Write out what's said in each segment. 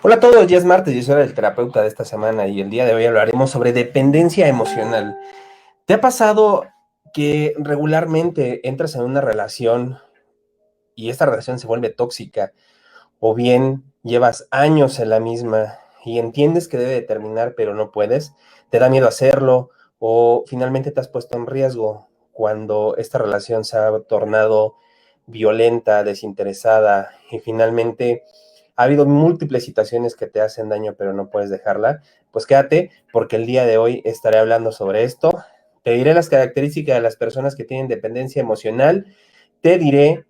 Hola a todos, ya es martes, yo soy el terapeuta de esta semana y el día de hoy hablaremos sobre dependencia emocional. ¿Te ha pasado que regularmente entras en una relación y esta relación se vuelve tóxica o bien llevas años en la misma y entiendes que debe de terminar pero no puedes? ¿Te da miedo hacerlo o finalmente te has puesto en riesgo cuando esta relación se ha tornado violenta, desinteresada y finalmente ha habido múltiples situaciones que te hacen daño, pero no puedes dejarla? Pues quédate, porque el día de hoy estaré hablando sobre esto. Te diré las características de las personas que tienen dependencia emocional. Te diré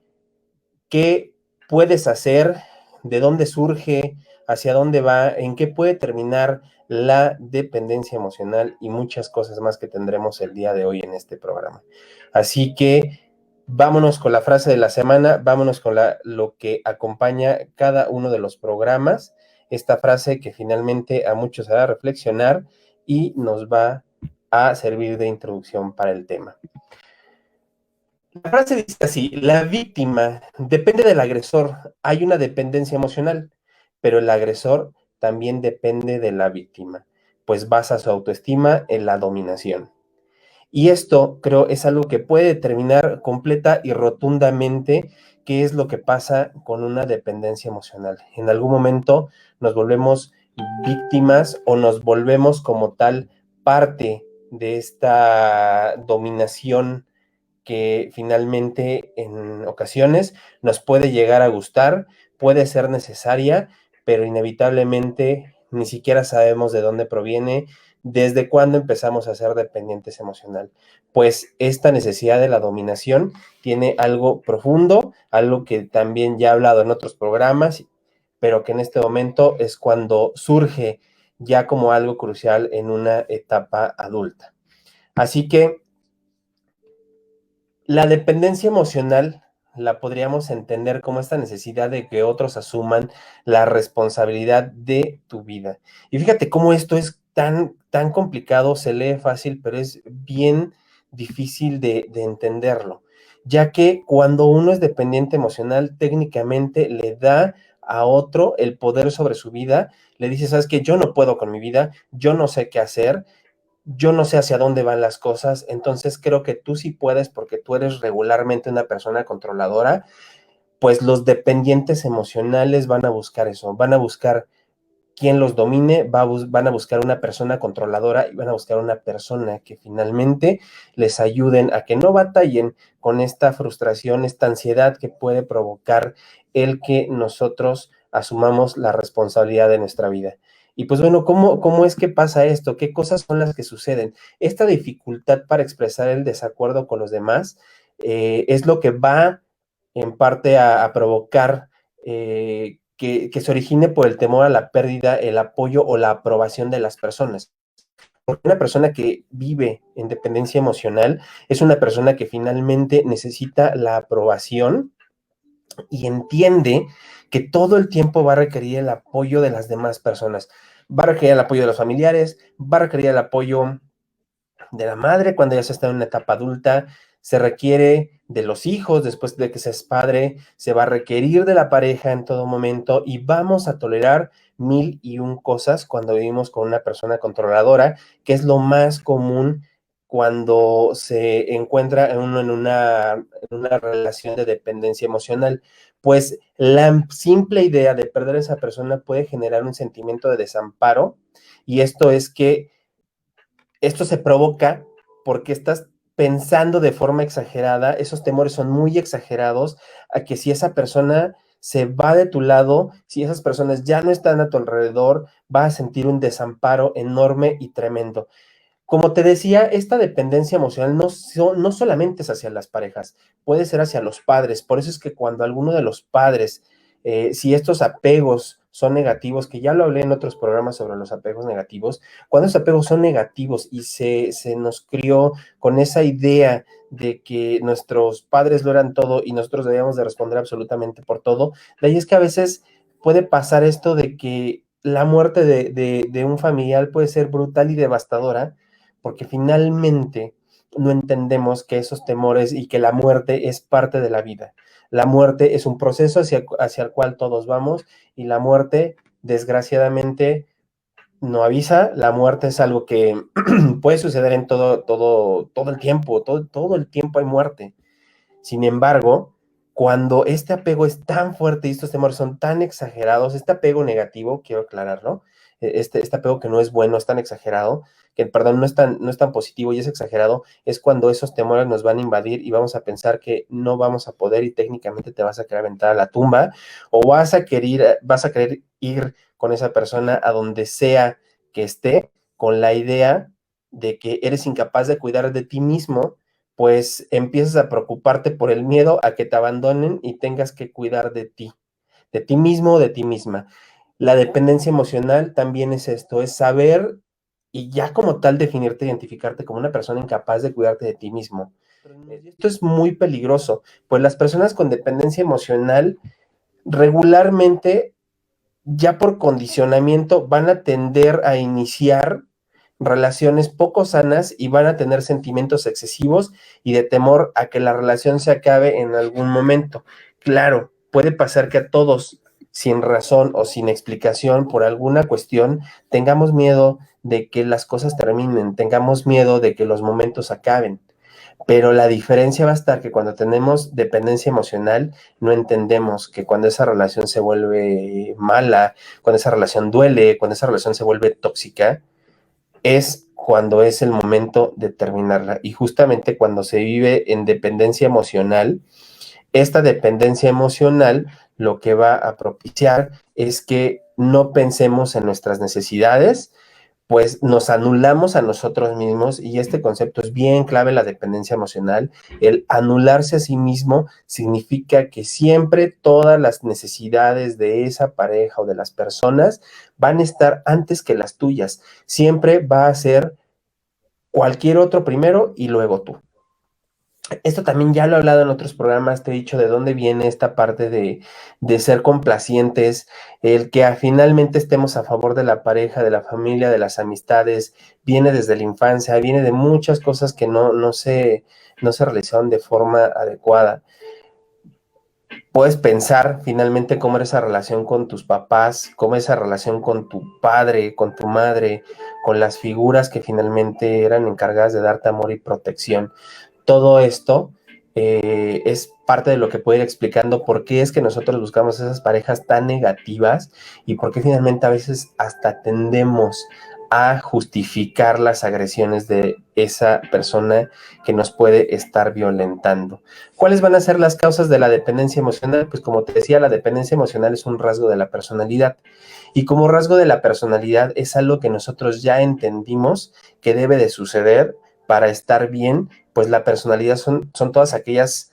qué puedes hacer, de dónde surge, hacia dónde va, en qué puede terminar la dependencia emocional y muchas cosas más que tendremos el día de hoy en este programa. Así que vámonos con la frase de la semana, vámonos con lo que acompaña cada uno de los programas, esta frase que finalmente a muchos hará reflexionar y nos va a servir de introducción para el tema. La frase dice así: la víctima depende del agresor, hay una dependencia emocional, pero el agresor también depende de la víctima, pues basa su autoestima en la dominación. Y esto creo es algo que puede determinar completa y rotundamente qué es lo que pasa con una dependencia emocional. En algún momento nos volvemos víctimas o nos volvemos como tal parte de esta dominación que finalmente en ocasiones nos puede llegar a gustar, puede ser necesaria, pero inevitablemente ni siquiera sabemos de dónde proviene, desde cuándo empezamos a ser dependientes emocional. Pues esta necesidad de la dominación tiene algo profundo, algo que también ya he hablado en otros programas, pero que en este momento es cuando surge ya como algo crucial en una etapa adulta. Así que la dependencia emocional la podríamos entender como esta necesidad de que otros asuman la responsabilidad de tu vida. Y fíjate cómo esto es tan complicado, se lee fácil, pero es bien difícil de entenderlo, ya que cuando uno es dependiente emocional, técnicamente le da a otro el poder sobre su vida, le dice: sabes que yo no puedo con mi vida, yo no sé qué hacer, yo no sé hacia dónde van las cosas, entonces creo que tú sí puedes porque tú eres regularmente una persona controladora. Pues los dependientes emocionales van a buscar eso, van a buscar quien los domine, van a buscar una persona controladora y van a buscar una persona que finalmente les ayuden a que no batallen con esta frustración, esta ansiedad que puede provocar el que nosotros asumamos la responsabilidad de nuestra vida. Y pues bueno, ¿cómo es que pasa esto? ¿Qué cosas son las que suceden? Esta dificultad para expresar el desacuerdo con los demás es lo que va en parte a provocar que se origine por el temor a la pérdida, el apoyo o la aprobación de las personas. Porque una persona que vive en dependencia emocional es una persona que finalmente necesita la aprobación y entiende que todo el tiempo va a requerir el apoyo de las demás personas. Va a requerir el apoyo de los familiares, va a requerir el apoyo de la madre cuando ya se está en una etapa adulta, se requiere de los hijos después de que se es padre, se va a requerir de la pareja en todo momento y vamos a tolerar mil y un cosas cuando vivimos con una persona controladora, que es lo más común cuando se encuentra uno en una relación de dependencia emocional. Pues la simple idea de perder a esa persona puede generar un sentimiento de desamparo, y esto se provoca porque estás pensando de forma exagerada, esos temores son muy exagerados a que si esa persona se va de tu lado, si esas personas ya no están a tu alrededor, vas a sentir un desamparo enorme y tremendo. Como te decía, esta dependencia emocional no solamente es hacia las parejas, puede ser hacia los padres. Por eso es que cuando alguno de los padres, si estos apegos son negativos, que ya lo hablé en otros programas sobre los apegos negativos, cuando esos apegos son negativos y se nos crió con esa idea de que nuestros padres lo eran todo y nosotros debíamos de responder absolutamente por todo, de ahí es que a veces puede pasar esto de que la muerte de un familiar puede ser brutal y devastadora, porque finalmente no entendemos que esos temores y que la muerte es parte de la vida. La muerte es un proceso hacia el cual todos vamos, y la muerte desgraciadamente no avisa. La muerte es algo que puede suceder en todo el tiempo, todo el tiempo hay muerte. Sin embargo, cuando este apego es tan fuerte y estos temores son tan exagerados, este apego negativo, quiero aclararlo, este apego que no es bueno, es tan exagerado, que perdón, no es tan positivo y es exagerado, es cuando esos temores nos van a invadir y vamos a pensar que no vamos a poder y técnicamente te vas a querer aventar a la tumba o vas a querer ir con esa persona a donde sea que esté, con la idea de que eres incapaz de cuidar de ti mismo, pues empiezas a preocuparte por el miedo a que te abandonen y tengas que cuidar de ti mismo o de ti misma. La dependencia emocional también es esto, es saber y ya como tal definirte, identificarte como una persona incapaz de cuidarte de ti mismo. Esto es muy peligroso, pues las personas con dependencia emocional regularmente ya por condicionamiento van a tender a iniciar relaciones poco sanas y van a tener sentimientos excesivos y de temor a que la relación se acabe en algún momento. Claro, puede pasar que a todos, sin razón o sin explicación, por alguna cuestión, tengamos miedo de que las cosas terminen, tengamos miedo de que los momentos acaben. Pero la diferencia va a estar que cuando tenemos dependencia emocional, no entendemos que cuando esa relación se vuelve mala, cuando esa relación duele, cuando esa relación se vuelve tóxica, es cuando es el momento de terminarla. Y justamente cuando se vive en dependencia emocional, esta dependencia emocional lo que va a propiciar es que no pensemos en nuestras necesidades, pues nos anulamos a nosotros mismos y este concepto es bien clave en la dependencia emocional. El anularse a sí mismo significa que siempre todas las necesidades de esa pareja o de las personas van a estar antes que las tuyas. Siempre va a ser cualquier otro primero y luego tú. Esto también ya lo he hablado en otros programas, te he dicho de dónde viene esta parte de ser complacientes, el que finalmente estemos a favor de la pareja, de la familia, de las amistades, viene desde la infancia, viene de muchas cosas que no se realizaron de forma adecuada. Puedes pensar finalmente cómo era esa relación con tus papás, cómo esa relación con tu padre, con tu madre, con las figuras que finalmente eran encargadas de darte amor y protección. Todo esto es parte de lo que puede ir explicando por qué es que nosotros buscamos esas parejas tan negativas y por qué finalmente a veces hasta tendemos a justificar las agresiones de esa persona que nos puede estar violentando. ¿Cuáles van a ser las causas de la dependencia emocional? Pues como te decía, la dependencia emocional es un rasgo de la personalidad y como rasgo de la personalidad es algo que nosotros ya entendimos que debe de suceder para estar bien, pues la personalidad son todas aquellos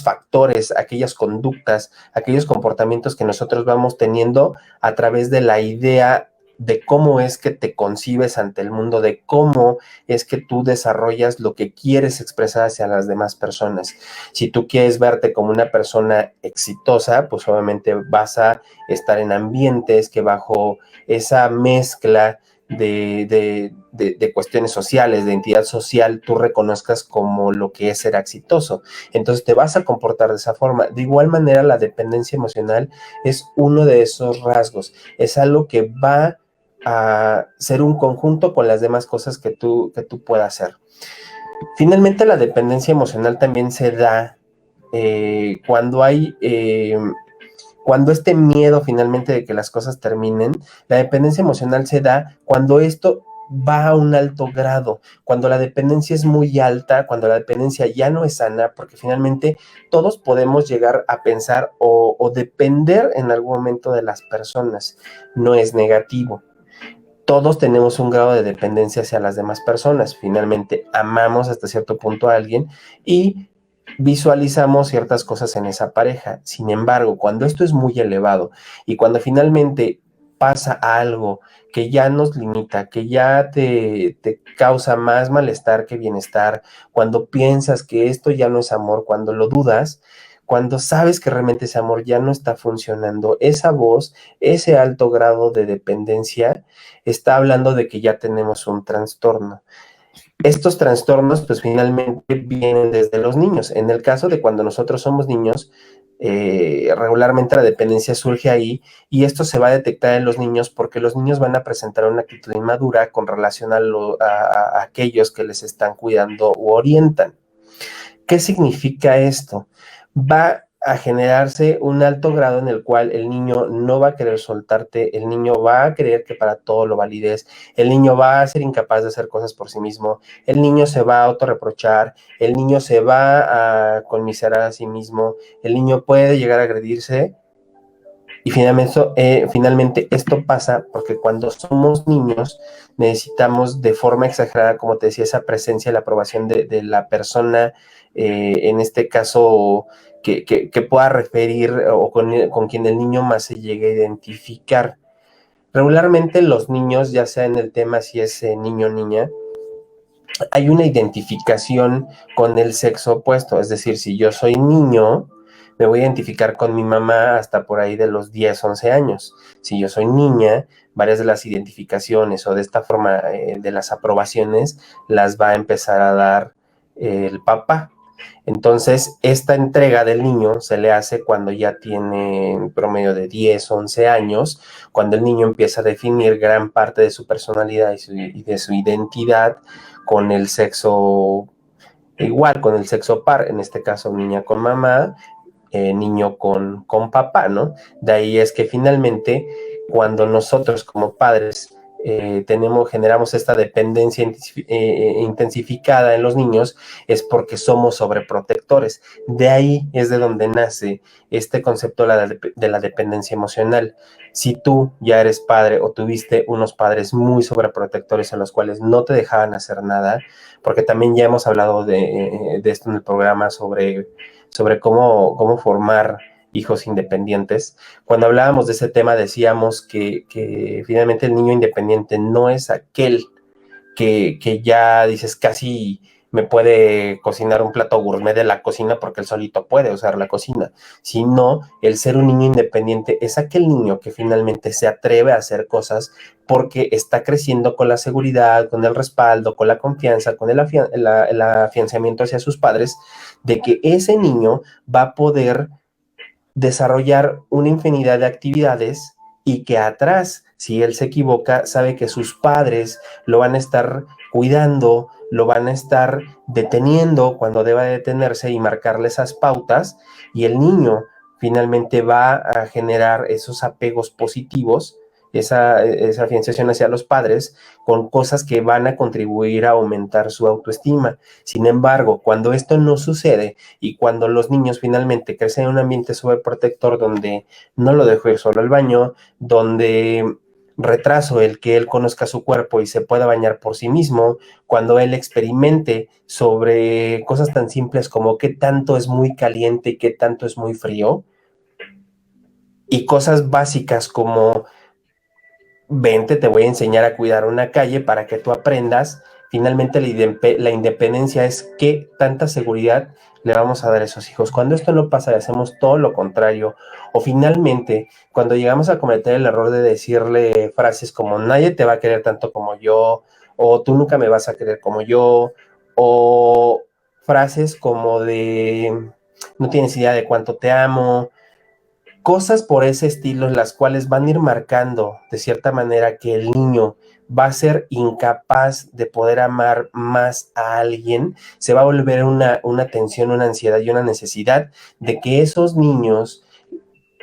factores, aquellas conductas, aquellos comportamientos que nosotros vamos teniendo a través de la idea de cómo es que te concibes ante el mundo, de cómo es que tú desarrollas lo que quieres expresar hacia las demás personas. Si tú quieres verte como una persona exitosa, pues obviamente vas a estar en ambientes que bajo esa mezcla de cuestiones sociales, de identidad social, tú reconozcas como lo que es ser exitoso. Entonces te vas a comportar de esa forma. De igual manera, la dependencia emocional es uno de esos rasgos. Es algo que va a ser un conjunto con las demás cosas que tú puedas hacer. Finalmente, la dependencia emocional también se da cuando este miedo finalmente de que las cosas terminen, la dependencia emocional se da cuando esto va a un alto grado, cuando la dependencia es muy alta, cuando la dependencia ya no es sana, porque finalmente todos podemos llegar a pensar o depender en algún momento de las personas, no es negativo. Todos tenemos un grado de dependencia hacia las demás personas. Finalmente, amamos hasta cierto punto a alguien y visualizamos ciertas cosas en esa pareja. Sin embargo, cuando esto es muy elevado y cuando finalmente pasa algo que ya nos limita, que ya te causa más malestar que bienestar, cuando piensas que esto ya no es amor, cuando lo dudas, cuando sabes que realmente ese amor ya no está funcionando, esa voz, ese alto grado de dependencia, está hablando de que ya tenemos un trastorno. Estos trastornos, pues finalmente vienen desde los niños. En el caso de cuando nosotros somos niños, regularmente la dependencia surge ahí, y esto se va a detectar en los niños porque los niños van a presentar una actitud inmadura con relación a aquellos que les están cuidando u orientan. ¿Qué significa esto? Va a generarse un alto grado en el cual el niño no va a querer soltarte, el niño va a creer que para todo lo valides, el niño va a ser incapaz de hacer cosas por sí mismo, el niño se va a autorreprochar, el niño se va a conmiserar a sí mismo, el niño puede llegar a agredirse. Y finalmente esto pasa porque cuando somos niños necesitamos de forma exagerada, como te decía, esa presencia, la aprobación de la persona, en este caso, que pueda referir o con quien el niño más se llegue a identificar. Regularmente los niños, ya sea en el tema si es niño o niña, hay una identificación con el sexo opuesto, es decir, si yo soy niño, me voy a identificar con mi mamá hasta por ahí de los 10, 11 años. Si yo soy niña, varias de las identificaciones o de esta forma de las aprobaciones las va a empezar a dar el papá. Entonces, esta entrega del niño se le hace cuando ya tiene en promedio de 10, 11 años, cuando el niño empieza a definir gran parte de su personalidad y de su identidad con el sexo igual, con el sexo par, en este caso niña con mamá, niño con papá, ¿no? De ahí es que finalmente cuando nosotros como padres generamos esta dependencia intensificada en los niños, es porque somos sobreprotectores. De ahí es de donde nace este concepto de la dependencia emocional. Si tú ya eres padre o tuviste unos padres muy sobreprotectores en los cuales no te dejaban hacer nada, porque también ya hemos hablado de esto en el programa sobre cómo formar hijos independientes. Cuando hablábamos de ese tema decíamos que finalmente el niño independiente no es aquel que ya dices casi me puede cocinar un plato gourmet de la cocina porque él solito puede usar la cocina, sino el ser un niño independiente es aquel niño que finalmente se atreve a hacer cosas porque está creciendo con la seguridad, con el respaldo, con la confianza, con el afianzamiento hacia sus padres, de que ese niño va a poder desarrollar una infinidad de actividades y que atrás, si él se equivoca, sabe que sus padres lo van a estar cuidando, lo van a estar deteniendo cuando deba detenerse y marcarle esas pautas, y el niño finalmente va a generar esos apegos positivos, esa afianzación hacia los padres con cosas que van a contribuir a aumentar su autoestima. Sin embargo, cuando esto no sucede, y cuando los niños finalmente crecen en un ambiente sobreprotector donde no lo dejo ir solo al baño, donde retraso el que él conozca su cuerpo y se pueda bañar por sí mismo, cuando él experimente sobre cosas tan simples como qué tanto es muy caliente y qué tanto es muy frío, y cosas básicas como vente, te voy a enseñar a cuidar una calle para que tú aprendas. Finalmente la independencia es qué tanta seguridad le vamos a dar a esos hijos. Cuando esto no pasa y hacemos todo lo contrario, o finalmente cuando llegamos a cometer el error de decirle frases como nadie te va a querer tanto como yo, o tú nunca me vas a querer como yo, o frases como de no tienes idea de cuánto te amo, cosas por ese estilo, las cuales van a ir marcando de cierta manera que el niño va a ser incapaz de poder amar más a alguien, se va a volver una tensión, una ansiedad y una necesidad de que esos niños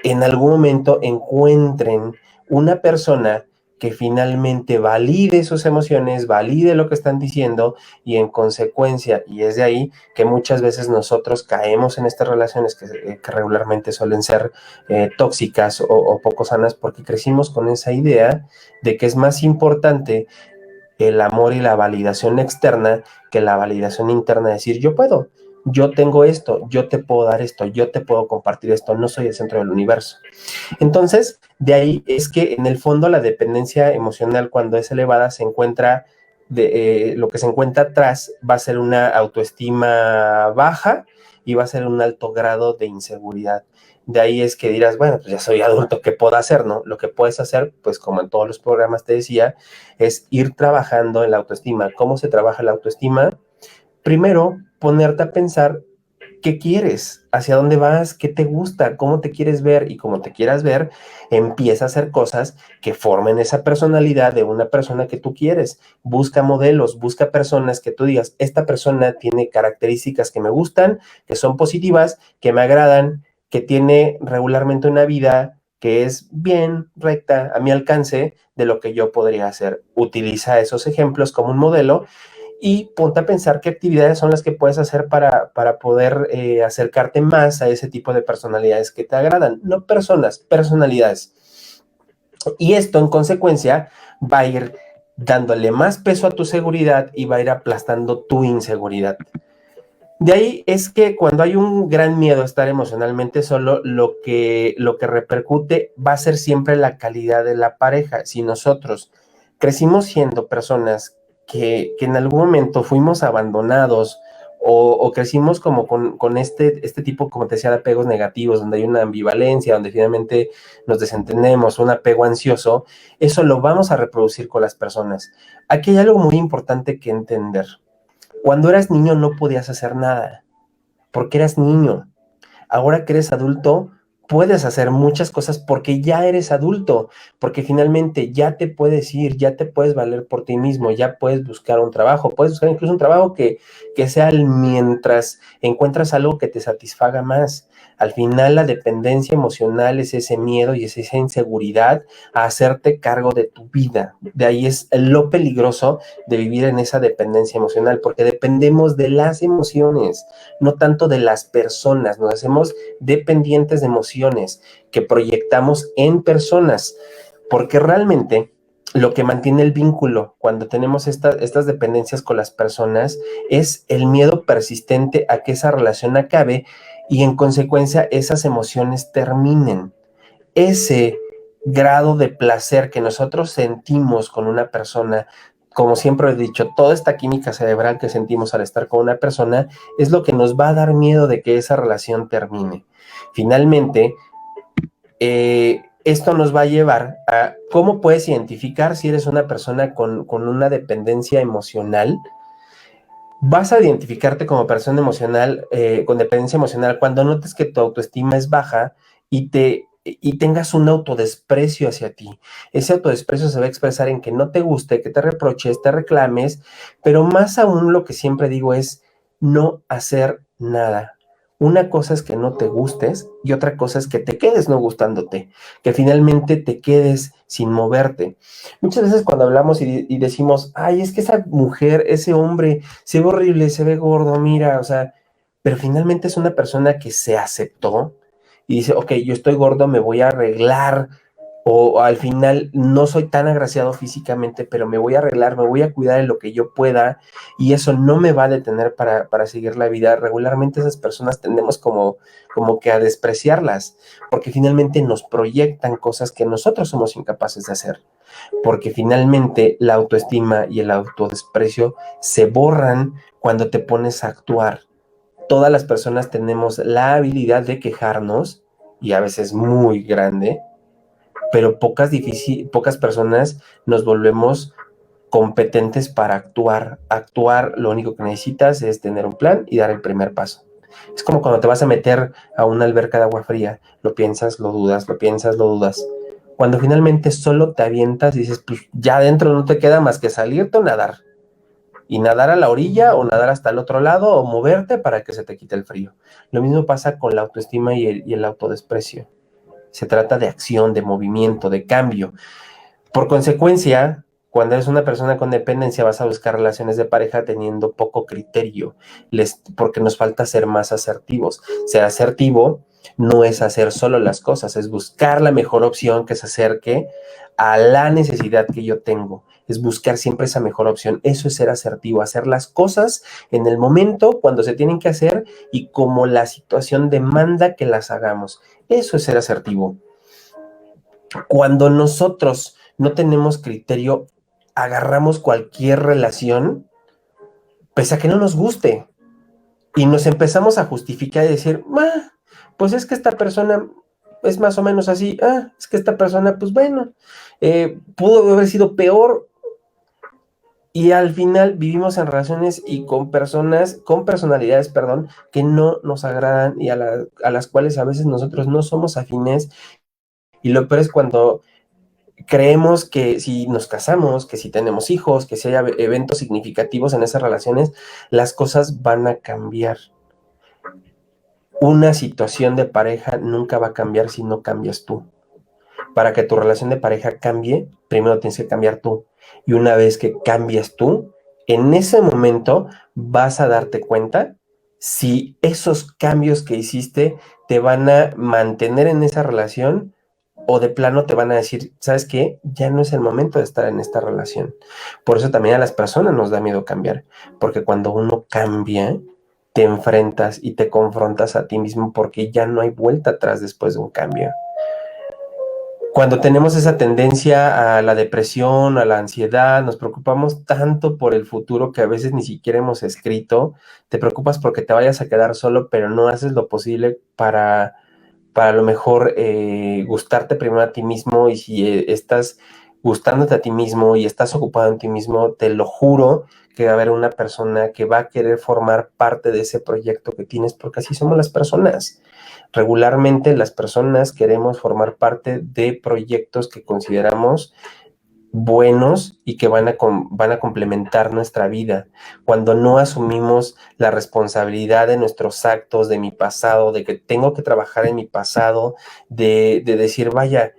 en algún momento encuentren una persona que finalmente valide sus emociones, valide lo que están diciendo, y en consecuencia, y es de ahí que muchas veces nosotros caemos en estas relaciones que regularmente suelen ser tóxicas o poco sanas, porque crecimos con esa idea de que es más importante el amor y la validación externa que la validación interna, decir yo puedo, yo tengo esto, yo te puedo dar esto, yo te puedo compartir esto, no soy el centro del universo. Entonces, de ahí es que en el fondo la dependencia emocional cuando es elevada se encuentra, lo que se encuentra atrás va a ser una autoestima baja y va a ser un alto grado de inseguridad. De ahí es que dirás, bueno, pues ya soy adulto, ¿qué puedo hacer? ¿No? Lo que puedes hacer, pues como en todos los programas te decía, es ir trabajando en la autoestima. ¿Cómo se trabaja la autoestima? Primero, ponerte a pensar ¿Qué quieres? ¿Hacia dónde vas? ¿Qué te gusta? ¿Cómo te quieres ver? Y como te quieras ver, empieza a hacer cosas que formen esa personalidad de una persona que tú quieres. Busca modelos, busca personas que tú digas, esta persona tiene características que me gustan, que son positivas, que me agradan, que tiene regularmente una vida que es bien recta, a mi alcance, de lo que yo podría hacer. Utiliza esos ejemplos como un modelo y ponte a pensar qué actividades son las que puedes hacer para poder acercarte más a ese tipo de personalidades que te agradan. No personas, personalidades. Y esto en consecuencia va a ir dándole más peso a tu seguridad y va a ir aplastando tu inseguridad. De ahí es que cuando hay un gran miedo a estar emocionalmente solo, lo que repercute va a ser siempre la calidad de la pareja. Si nosotros crecimos siendo personas que en algún momento fuimos abandonados o crecimos como con este tipo, como te decía, de apegos negativos, donde hay una ambivalencia, donde finalmente nos desentendemos, un apego ansioso, eso lo vamos a reproducir con las personas. Aquí hay algo muy importante que entender. Cuando eras niño no podías hacer nada, porque eras niño. Ahora que eres adulto, puedes hacer muchas cosas porque ya eres adulto, porque finalmente ya te puedes ir, ya te puedes valer por ti mismo, ya puedes buscar un trabajo, puedes buscar incluso un trabajo que sea el mientras encuentras algo que te satisfaga más. Al final la dependencia emocional es ese miedo y es esa inseguridad a hacerte cargo de tu vida. De ahí es lo peligroso de vivir en esa dependencia emocional, porque dependemos de las emociones, no tanto de las personas, nos hacemos dependientes de emociones que proyectamos en personas, porque realmente lo que mantiene el vínculo cuando tenemos estas dependencias con las personas es el miedo persistente a que esa relación acabe y en consecuencia esas emociones terminen. Ese grado de placer que nosotros sentimos con una persona, como siempre he dicho, toda esta química cerebral que sentimos al estar con una persona es lo que nos va a dar miedo de que esa relación termine. Finalmente, esto nos va a llevar a cómo puedes identificar si eres una persona con una dependencia emocional. Vas a identificarte como persona emocional, con dependencia emocional, cuando notes que tu autoestima es baja y tengas un autodesprecio hacia ti. Ese autodesprecio se va a expresar en que no te guste, que te reproches, te reclames, pero más aún lo que siempre digo es no hacer nada. Una cosa es que no te gustes y otra cosa es que te quedes no gustándote, que finalmente te quedes sin moverte. Muchas veces cuando hablamos y decimos, ay, es que esa mujer, ese hombre, se ve horrible, se ve gordo, mira, o sea, pero finalmente es una persona que se aceptó y dice, ok, yo estoy gordo, me voy a arreglar, o al final no soy tan agraciado físicamente, pero me voy a arreglar, me voy a cuidar en lo que yo pueda y eso no me va a detener para seguir la vida. Regularmente esas personas tendemos como que a despreciarlas, porque finalmente nos proyectan cosas que nosotros somos incapaces de hacer, porque finalmente la autoestima y el autodesprecio se borran cuando te pones a actuar. Todas las personas tenemos la habilidad de quejarnos, y a veces muy grande, pero pocas personas nos volvemos competentes para actuar. Actuar, lo único que necesitas es tener un plan y dar el primer paso. Es como cuando te vas a meter a una alberca de agua fría, lo piensas, lo dudas, lo piensas, lo dudas. Cuando finalmente solo te avientas y dices, pues ya adentro no te queda más que salirte o nadar. Y nadar a la orilla o nadar hasta el otro lado o moverte para que se te quite el frío. Lo mismo pasa con la autoestima y el autodesprecio. Se trata de acción, de movimiento, de cambio. Por consecuencia, cuando eres una persona con dependencia, vas a buscar relaciones de pareja teniendo poco criterio, porque nos falta ser más asertivos. Ser asertivo no es hacer solo las cosas, es buscar la mejor opción que se acerque a la necesidad que yo tengo. Es buscar siempre esa mejor opción. Eso es ser asertivo, hacer las cosas en el momento, cuando se tienen que hacer y como la situación demanda que las hagamos. Eso es ser asertivo. Cuando nosotros no tenemos criterio, agarramos cualquier relación, pese a que no nos guste, y nos empezamos a justificar y decir, pues es que esta persona es más o menos así, es que esta persona, pues bueno, pudo haber sido peor. Y al final vivimos en relaciones y con personas, con personalidades, perdón, que no nos agradan y a las cuales a veces nosotros no somos afines. Y lo peor es cuando creemos que si nos casamos, que si tenemos hijos, que si hay eventos significativos en esas relaciones, las cosas van a cambiar. Una situación de pareja nunca va a cambiar si no cambias tú. Para que tu relación de pareja cambie, primero tienes que cambiar tú. Y una vez que cambias tú, en ese momento vas a darte cuenta si esos cambios que hiciste te van a mantener en esa relación o de plano te van a decir, ¿sabes qué? Ya no es el momento de estar en esta relación. Por eso también a las personas nos da miedo cambiar, porque cuando uno cambia, te enfrentas y te confrontas a ti mismo porque ya no hay vuelta atrás después de un cambio. Cuando tenemos esa tendencia a la depresión, a la ansiedad, nos preocupamos tanto por el futuro que a veces ni siquiera hemos escrito, te preocupas porque te vayas a quedar solo, pero no haces lo posible para a lo mejor gustarte primero a ti mismo, y si estás gustándote a ti mismo y estás ocupado en ti mismo, te lo juro que va a haber una persona que va a querer formar parte de ese proyecto que tienes, porque así somos las personas. Regularmente las personas queremos formar parte de proyectos que consideramos buenos y que van a complementar nuestra vida. Cuando no asumimos la responsabilidad de nuestros actos, de mi pasado, de que tengo que trabajar en mi pasado, de decir, vaya,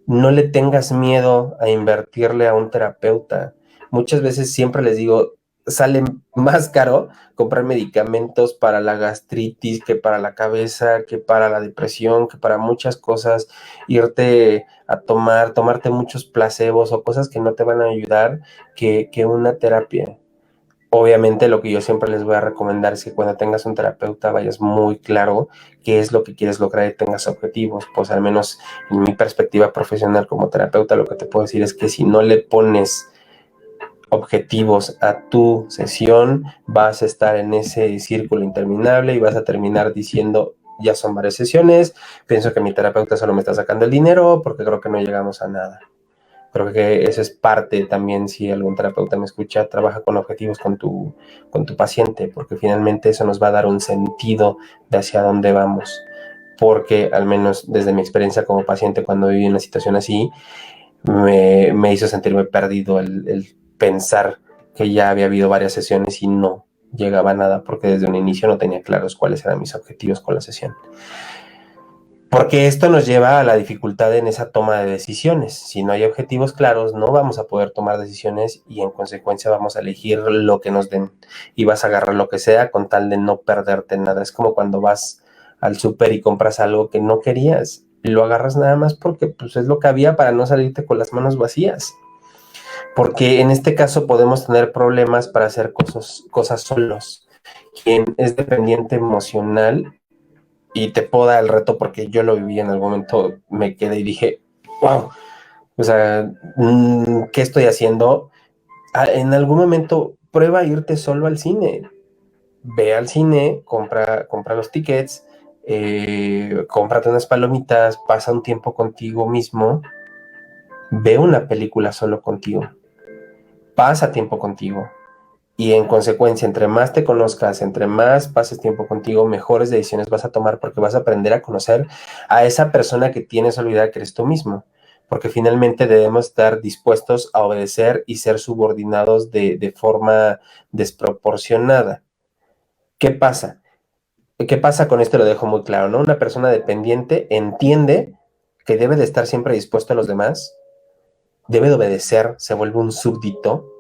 no le tengas miedo a invertirle a un terapeuta. Muchas veces siempre les digo, sale más caro comprar medicamentos para la gastritis, que para la cabeza, que para la depresión, que para muchas cosas, irte a tomarte muchos placebos o cosas que no te van a ayudar, que una terapia. Obviamente lo que yo siempre les voy a recomendar es que cuando tengas un terapeuta vayas muy claro qué es lo que quieres lograr y tengas objetivos. Pues al menos en mi perspectiva profesional como terapeuta, lo que te puedo decir es que si no le pones objetivos a tu sesión, vas a estar en ese círculo interminable y vas a terminar diciendo, ya son varias sesiones, pienso que mi terapeuta solo me está sacando el dinero porque creo que no llegamos a nada. Creo que eso es parte también, si algún terapeuta me escucha, trabaja con objetivos con tu paciente, porque finalmente eso nos va a dar un sentido de hacia dónde vamos. Porque al menos desde mi experiencia como paciente, cuando viví una situación así, me hizo sentirme perdido el pensar que ya había habido varias sesiones y no llegaba a nada, porque desde un inicio no tenía claros cuáles eran mis objetivos con la sesión. Porque esto nos lleva a la dificultad en esa toma de decisiones. Si no hay objetivos claros, no vamos a poder tomar decisiones y en consecuencia vamos a elegir lo que nos den y vas a agarrar lo que sea con tal de no perderte nada. Es como cuando vas al súper y compras algo que no querías y lo agarras nada más porque pues, es lo que había para no salirte con las manos vacías. Porque en este caso podemos tener problemas para hacer cosas solos. Quien es dependiente emocional, y te puedo dar el reto porque yo lo viví en algún momento, me quedé y dije, wow, o sea, ¿qué estoy haciendo? En algún momento prueba a irte solo al cine, ve al cine, compra los tickets, cómprate unas palomitas, pasa un tiempo contigo mismo, ve una película solo contigo, pasa tiempo contigo. Y en consecuencia, entre más te conozcas, entre más pases tiempo contigo, mejores decisiones vas a tomar porque vas a aprender a conocer a esa persona que tienes olvidada que eres tú mismo. Porque finalmente debemos estar dispuestos a obedecer y ser subordinados de forma desproporcionada. ¿Qué pasa? ¿Qué pasa con esto? Lo dejo muy claro, ¿no? Una persona dependiente entiende que debe de estar siempre dispuesto a los demás, debe de obedecer, se vuelve un súbdito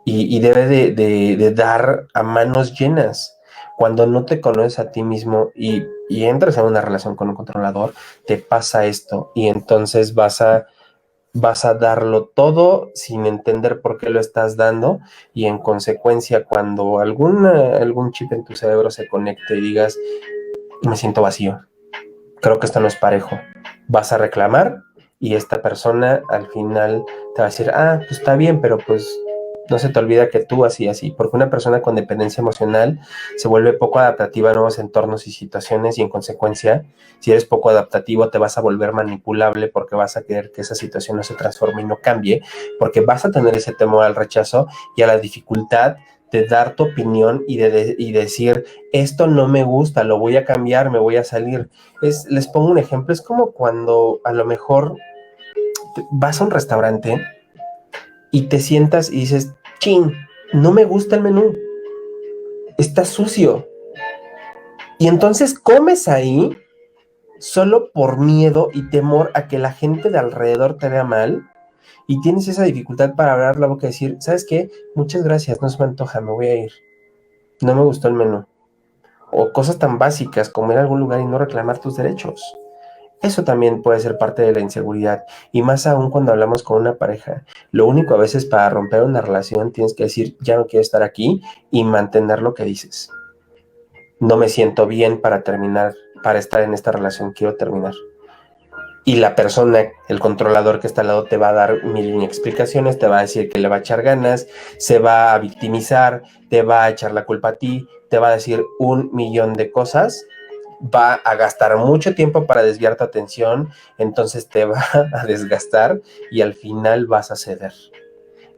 y debe de dar a manos llenas. Cuando no te conoces a ti mismo y entras en una relación con un controlador, te pasa esto y entonces vas a darlo todo sin entender por qué lo estás dando y en consecuencia cuando algún chip en tu cerebro se conecte y digas, me siento vacío, creo que esto no es parejo, vas a reclamar y esta persona al final te va a decir, ah, pues está bien, pero pues No se te olvida que tú así, porque una persona con dependencia emocional se vuelve poco adaptativa a nuevos entornos y situaciones y en consecuencia, si eres poco adaptativo, te vas a volver manipulable porque vas a querer que esa situación no se transforme y no cambie, porque vas a tener ese temor al rechazo y a la dificultad de dar tu opinión y decir, esto no me gusta, lo voy a cambiar, me voy a salir. Les pongo un ejemplo, es como cuando a lo mejor vas a un restaurante y te sientas y dices, chin, no me gusta el menú, está sucio. Y entonces comes ahí solo por miedo y temor a que la gente de alrededor te vea mal y tienes esa dificultad para abrir la boca y decir, ¿sabes qué? Muchas gracias, no se me antoja, me voy a ir. No me gustó el menú. O cosas tan básicas como ir a algún lugar y no reclamar tus derechos. Eso también puede ser parte de la inseguridad y más aún cuando hablamos con una pareja. Lo único a veces para romper una relación tienes que decir, ya no quiero estar aquí y mantener lo que dices. No me siento bien para terminar, para estar en esta relación, quiero terminar. Y la persona, el controlador que está al lado te va a dar mil explicaciones, te va a decir que le va a echar ganas, se va a victimizar, te va a echar la culpa a ti, te va a decir un millón de cosas, va a gastar mucho tiempo para desviar tu atención, entonces te va a desgastar y al final vas a ceder.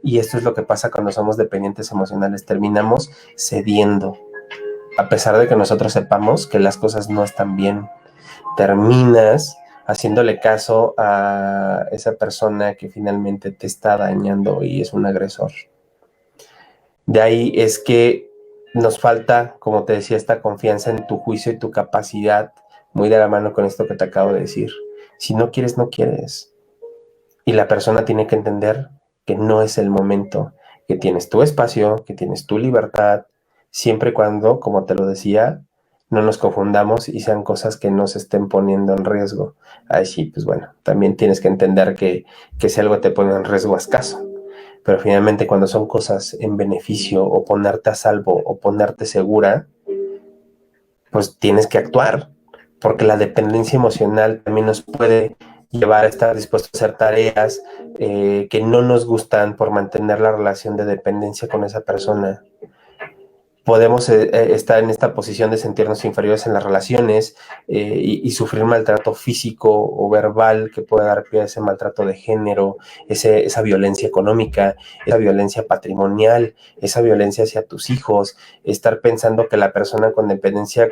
Y esto es lo que pasa cuando somos dependientes emocionales, terminamos cediendo, a pesar de que nosotros sepamos que las cosas no están bien. Terminas haciéndole caso a esa persona que finalmente te está dañando y es un agresor. De ahí es que nos falta, como te decía, esta confianza en tu juicio y tu capacidad, muy de la mano con esto que te acabo de decir. Si no quieres, no quieres. Y la persona tiene que entender que no es el momento, que tienes tu espacio, que tienes tu libertad, siempre y cuando, como te lo decía, no nos confundamos y sean cosas que no se estén poniendo en riesgo. Ahí sí, pues bueno, también tienes que entender que si algo te pone en riesgo, haz caso. Pero finalmente cuando son cosas en beneficio o ponerte a salvo o ponerte segura, pues tienes que actuar, porque la dependencia emocional también nos puede llevar a estar dispuestos a hacer tareas que no nos gustan por mantener la relación de dependencia con esa persona. Podemos estar en esta posición de sentirnos inferiores en las relaciones y sufrir maltrato físico o verbal que puede dar pie a ese maltrato de género, esa violencia económica, esa violencia patrimonial, esa violencia hacia tus hijos, estar pensando que la persona con dependencia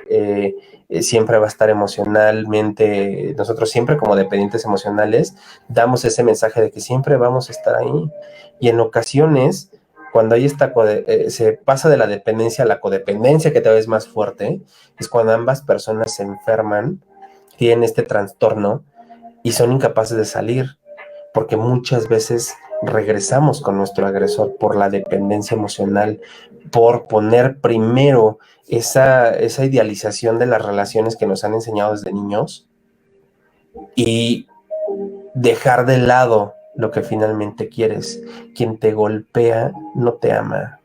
siempre va a estar emocionalmente, nosotros siempre como dependientes emocionales damos ese mensaje de que siempre vamos a estar ahí y en ocasiones cuando hay se pasa de la dependencia a la codependencia, que tal vez es más fuerte, es cuando ambas personas se enferman, tienen este trastorno y son incapaces de salir, porque muchas veces regresamos con nuestro agresor por la dependencia emocional, por poner primero esa idealización de las relaciones que nos han enseñado desde niños y dejar de lado lo que finalmente quieres. Quien te golpea no te ama.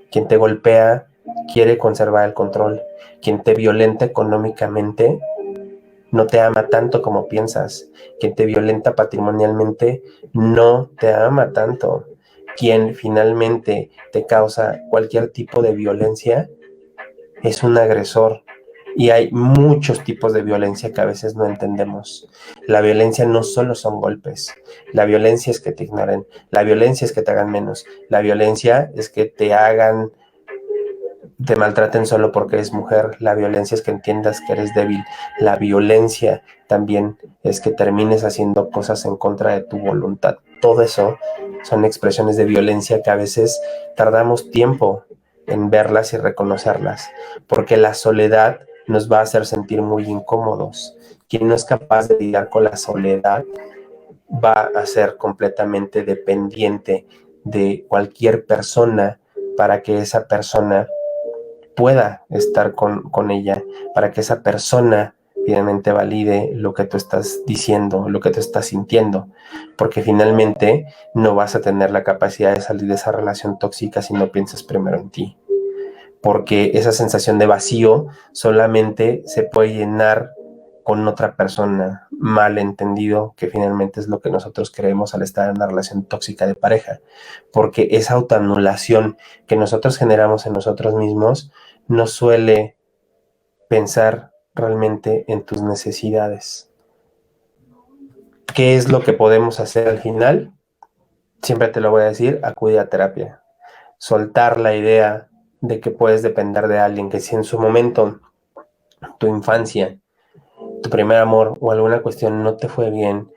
Quien te golpea quiere conservar el control. Quien te violenta económicamente no te ama tanto como piensas. Quien te violenta patrimonialmente no te ama tanto. Quien finalmente te causa cualquier tipo de violencia es un agresor. Y hay muchos tipos de violencia que a veces no entendemos. La violencia no solo son golpes. La violencia es que te ignoren. La violencia es que te hagan menos. La violencia es que te maltraten solo porque eres mujer. La violencia es que entiendas que eres débil. La violencia también es que termines haciendo cosas en contra de tu voluntad. Todo eso son expresiones de violencia que a veces tardamos tiempo en verlas y reconocerlas, porque la soledad nos va a hacer sentir muy incómodos. Quien no es capaz de lidiar con la soledad va a ser completamente dependiente de cualquier persona para que esa persona pueda estar con ella, para que esa persona finalmente valide lo que tú estás diciendo, lo que tú estás sintiendo, porque finalmente no vas a tener la capacidad de salir de esa relación tóxica si no piensas primero en ti, porque esa sensación de vacío solamente se puede llenar con otra persona, malentendido, que finalmente es lo que nosotros creemos al estar en una relación tóxica de pareja, porque esa autoanulación que nosotros generamos en nosotros mismos no suele pensar realmente en tus necesidades. ¿Qué es lo que podemos hacer al final? Siempre te lo voy a decir, acude a terapia. Soltar la idea de que puedes depender de alguien, que si en su momento, tu infancia, tu primer amor o alguna cuestión no te fue bien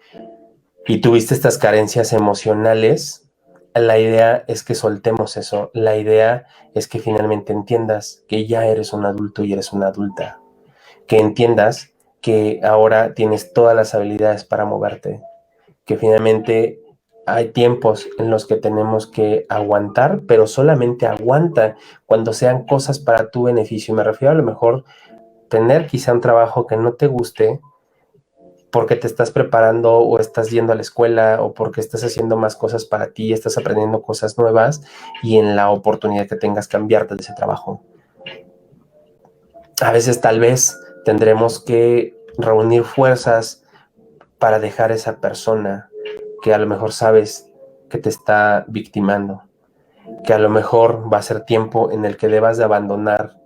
y tuviste estas carencias emocionales, la idea es que soltemos eso. La idea es que finalmente entiendas que ya eres un adulto y eres una adulta. Que entiendas que ahora tienes todas las habilidades para moverte. Que finalmente hay tiempos en los que tenemos que aguantar, pero solamente aguanta cuando sean cosas para tu beneficio. Me refiero a lo mejor tener quizá un trabajo que no te guste porque te estás preparando o estás yendo a la escuela o porque estás haciendo más cosas para ti, estás aprendiendo cosas nuevas y en la oportunidad que tengas cambiarte de ese trabajo. A veces tal vez tendremos que reunir fuerzas para dejar a esa persona que a lo mejor sabes que te está victimando, que a lo mejor va a ser tiempo en el que debas de abandonar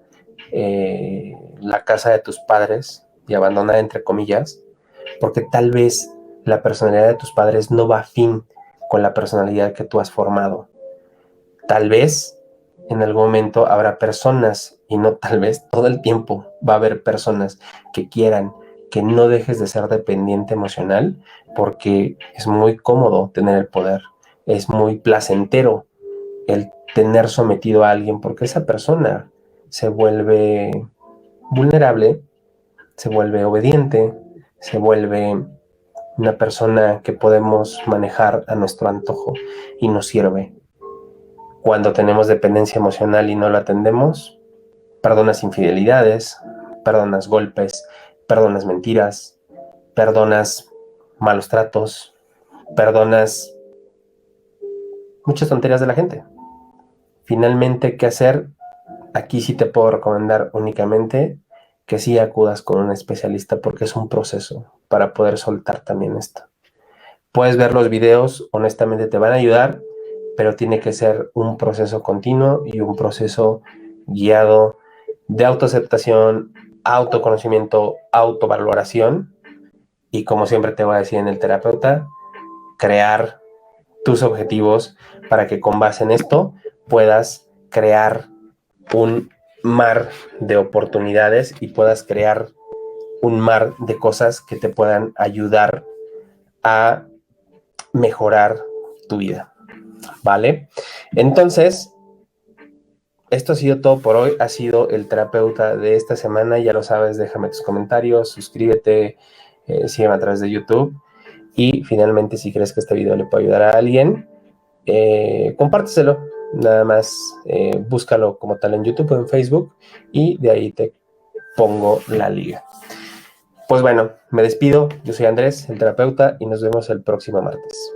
la casa de tus padres y abandonar entre comillas, porque tal vez la personalidad de tus padres no va afín con la personalidad que tú has formado. Tal vez en algún momento habrá personas, y no tal vez, todo el tiempo va a haber personas que quieran que no dejes de ser dependiente emocional, porque es muy cómodo tener el poder, es muy placentero el tener sometido a alguien, porque esa persona se vuelve vulnerable, se vuelve obediente, se vuelve una persona que podemos manejar a nuestro antojo y nos sirve. Cuando tenemos dependencia emocional y no lo atendemos, perdonas infidelidades, perdonas golpes, perdonas mentiras, perdonas malos tratos, perdonas muchas tonterías de la gente. Finalmente, ¿qué hacer? Aquí sí te puedo recomendar únicamente que sí acudas con un especialista porque es un proceso para poder soltar también esto. Puedes ver los videos, honestamente te van a ayudar, pero tiene que ser un proceso continuo y un proceso guiado de autoaceptación, autoconocimiento, autovaloración y como siempre te voy a decir en el terapeuta, crear tus objetivos para que con base en esto puedas crear un mar de oportunidades y puedas crear un mar de cosas que te puedan ayudar a mejorar tu vida, ¿vale? Entonces, esto ha sido todo por hoy, ha sido el terapeuta de esta semana, ya lo sabes, déjame tus comentarios, suscríbete, sígueme a través de YouTube y finalmente si crees que este video le puede ayudar a alguien, compárteselo, nada más búscalo como tal en YouTube o en Facebook y de ahí te pongo la liga. Pues bueno, me despido, yo soy Andrés, el terapeuta, y nos vemos el próximo martes.